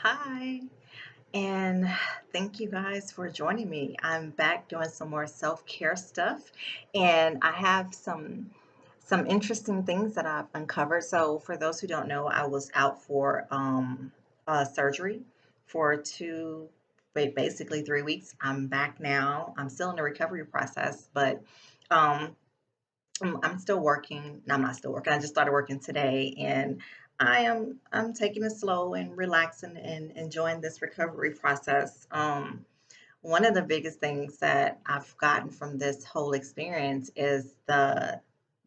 Hi, and thank you guys for joining me. I'm back doing some more self-care stuff, and I have some interesting things that I've uncovered. So, for those who don't know, I was out for surgery for basically 3 weeks. I'm back now. I'm still in the recovery process, but um, I'm still working. No, I'm not still working. I just started working today, and I'm taking it slow and relaxing and enjoying this recovery process. One of the biggest things that I've gotten from this whole experience is the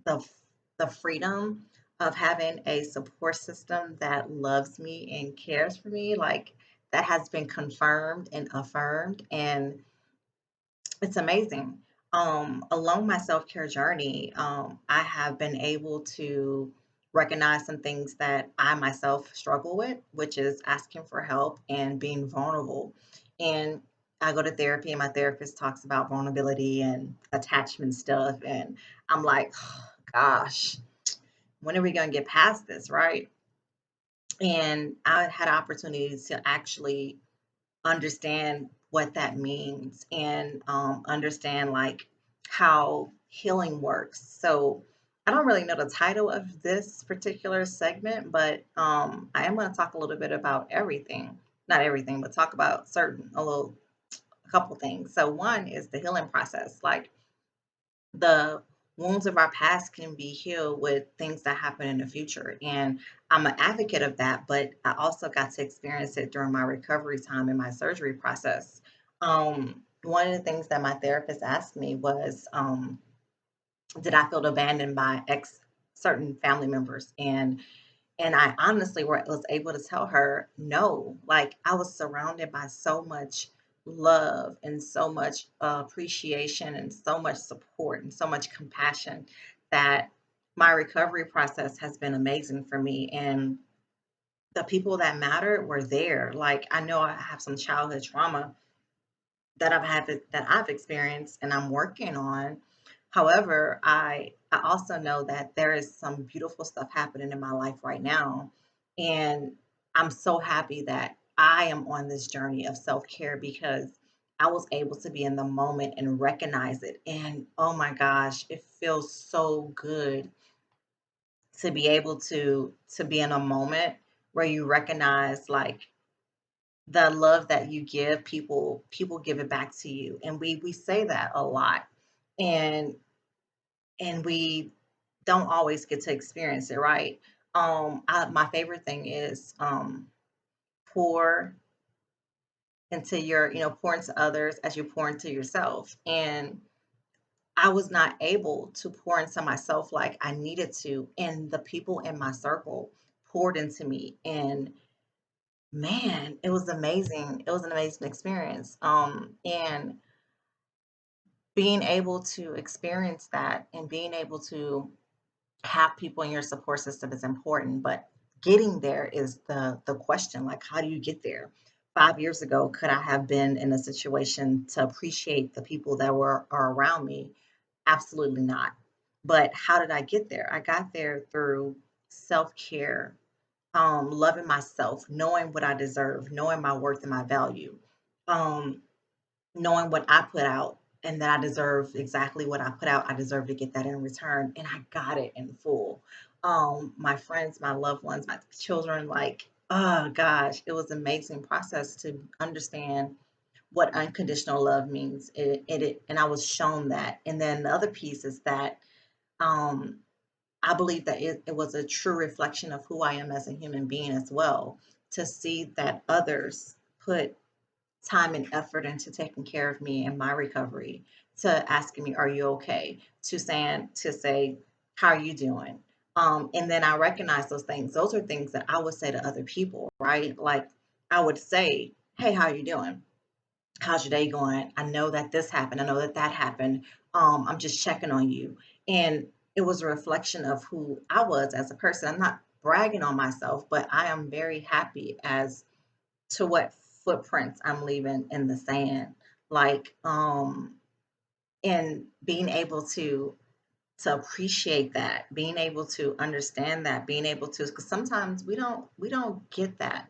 the freedom of having a support system that loves me and cares for me. Like that has been confirmed and affirmed, and it's amazing. Along my self-care journey, I have been able to recognize some things that I myself struggle with, which is asking for help and being vulnerable. And I go to therapy, and my therapist talks about vulnerability and attachment stuff. And I'm like, gosh, when are we going to get past this, right? And I had opportunities to actually understand what that means and understand like how healing works. So I don't really know the title of this particular segment, but I am going to talk a little bit about everything. Not everything, but talk about a couple things. So one is the healing process. Like the wounds of our past can be healed with things that happen in the future. And I'm an advocate of that, but I also got to experience it during my recovery time in my surgery process. One of the things that my therapist asked me was, did I feel abandoned by ex certain family members? And I honestly was able to tell her, no, like I was surrounded by so much love and so much appreciation and so much support and so much compassion that my recovery process has been amazing for me. And the people that mattered were there. Like I know I have some childhood trauma that I've experienced and I'm working on. However, I also know that there is some beautiful stuff happening in my life right now, and I'm so happy that I am on this journey of self-care because I was able to be in the moment and recognize it. And oh my gosh, it feels so good to be able to be in a moment where you recognize like the love that you give people give it back to you, and we say that a lot, and we don't always get to experience it, right? My favorite thing is pour pour into others as you pour into yourself. And I was not able to pour into myself like I needed to, and the people in my circle poured into me. And man, it was amazing. It was an amazing experience. And being able to experience that and being able to have people in your support system is important, but getting there is the question. Like, how do you get there? 5 years ago, could I have been in a situation to appreciate the people that are around me? Absolutely not. But how did I get there? I got there through self-care, loving myself, knowing what I deserve, knowing my worth and my value, um, knowing what I put out and that I deserve exactly what I put out. I deserve to get that in return. And I got it in full. My friends, my loved ones, my children, like, oh gosh, it was an amazing process to understand what unconditional love means. And I was shown that. And then the other piece is that um, I believe that it was a true reflection of who I am as a human being as well, to see that others put time and effort into taking care of me and my recovery, to asking me, "Are you okay?" To say, "How are you doing?" And then I recognize those things. Those are things that I would say to other people, right? Like I would say, "Hey, how are you doing? How's your day going? I know that this happened. I know that that happened. I'm just checking on you." And it was a reflection of who I was as a person. I'm not bragging on myself, but I am very happy as to what footprints I'm leaving in the sand. Like, and being able to to appreciate that, being able to understand that, being able to, because sometimes we don't get that,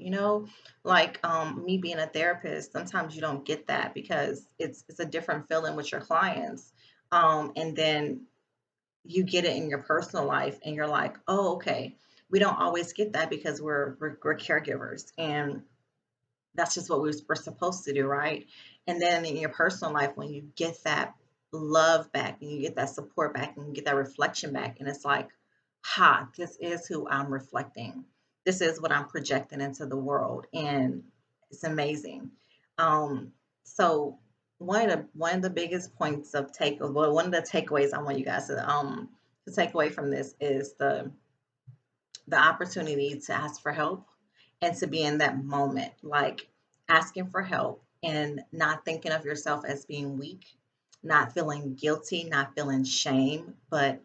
like me being a therapist, sometimes you don't get that because it's a different feeling with your clients. And then you get it in your personal life and you're like, oh, okay. We don't always get that because we're caregivers, and that's just what we're supposed to do, right? And then in your personal life, when you get that love back and you get that support back and you get that reflection back, and it's like, ha, this is who I'm reflecting. This is what I'm projecting into the world. And it's amazing. So one of the biggest points of one of the takeaways I want you guys to take away from this is the opportunity to ask for help and to be in that moment, like asking for help and not thinking of yourself as being weak, not feeling guilty, not feeling shame, but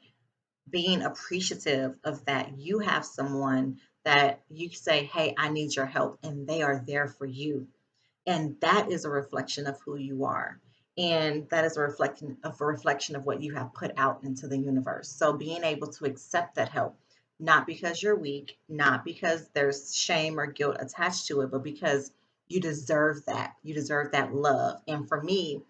being appreciative of that you have someone that you say, hey, I need your help, and they are there for you. And that is a reflection of who you are. And that is a reflection of what you have put out into the universe. So being able to accept that help, not because you're weak, not because there's shame or guilt attached to it, but because you deserve that. You deserve that love. And for me,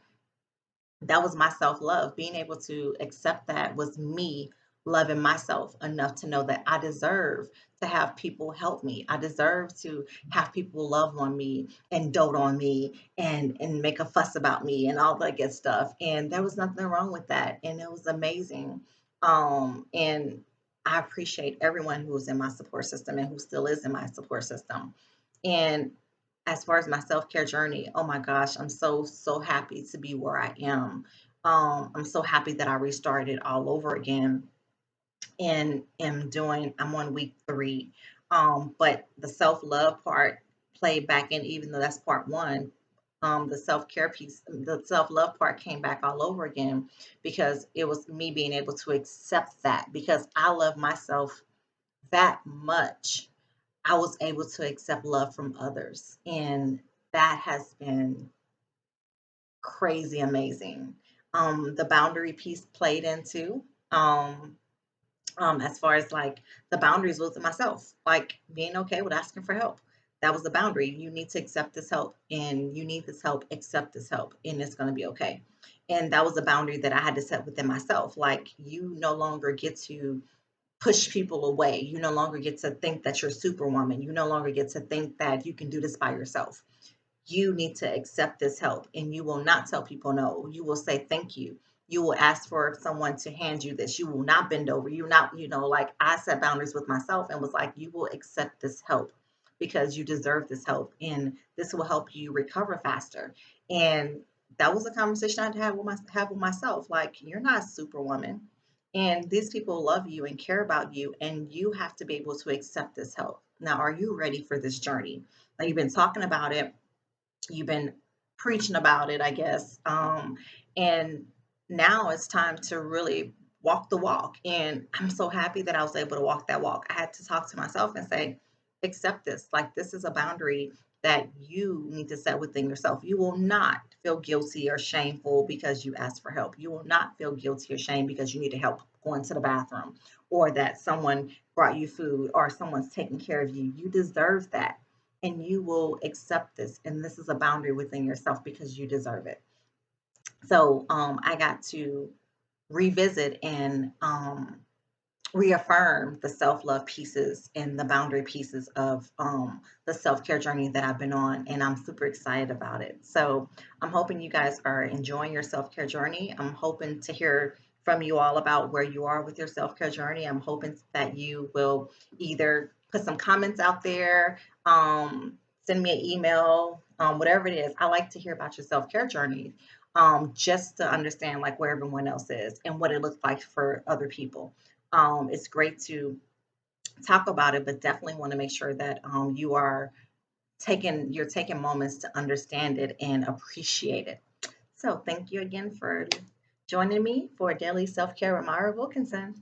that was my self love. Being able to accept that was me loving myself enough to know that I deserve to have people help me. I deserve to have people love on me and dote on me and make a fuss about me and all that good stuff. And there was nothing wrong with that. And it was amazing. And I appreciate everyone who was in my support system and who still is in my support system. And as far as my self-care journey, oh my gosh, I'm so, so happy to be where I am. I'm so happy that I restarted all over again and I'm on week 3. But the self-love part played back in, even though that's part 1. The self-care piece, the self-love part came back all over again because it was me being able to accept that because I love myself that much. I was able to accept love from others. And that has been crazy amazing. The boundary piece played into as far as like the boundaries with myself, like being okay with asking for help. That was the boundary. You need to accept this help and you need this help, accept this help, and it's going to be okay. And that was a boundary that I had to set within myself. Like, you no longer get to push people away. You no longer get to think that you're superwoman. You no longer get to think that you can do this by yourself. You need to accept this help, and you will not tell people no. You will say thank you. You will ask for someone to hand you this. You will not bend over. You not, like I set boundaries with myself and was like, you will accept this help because you deserve this help and this will help you recover faster. And that was a conversation I had to have with myself. Like, you're not a superwoman. And these people love you and care about you, and you have to be able to accept this help. Now, are you ready for this journey? Now, you've been talking about it, you've been preaching about it, I guess. And now it's time to really walk the walk. And I'm so happy that I was able to walk that walk. I had to talk to myself and say, accept this. Like, this is a boundary that you need to set within yourself. You will not feel guilty or shameful because you asked for help. You will not feel guilty or shame because you need to help going to the bathroom, or that someone brought you food, or someone's taking care of you. You deserve that, and you will accept this. And this is a boundary within yourself because you deserve it. So I got to revisit and reaffirm the self-love pieces and the boundary pieces of the self-care journey that I've been on, and I'm super excited about it. So I'm hoping you guys are enjoying your self-care journey. I'm hoping to hear from you all about where you are with your self-care journey. I'm hoping that you will either put some comments out there, send me an email, whatever it is. I like to hear about your self-care journey, just to understand like where everyone else is and what it looks like for other people. It's great to talk about it, but definitely want to make sure that you're taking moments to understand it and appreciate it. So thank you again for joining me for Daily Self Care with Myra Wilkinson.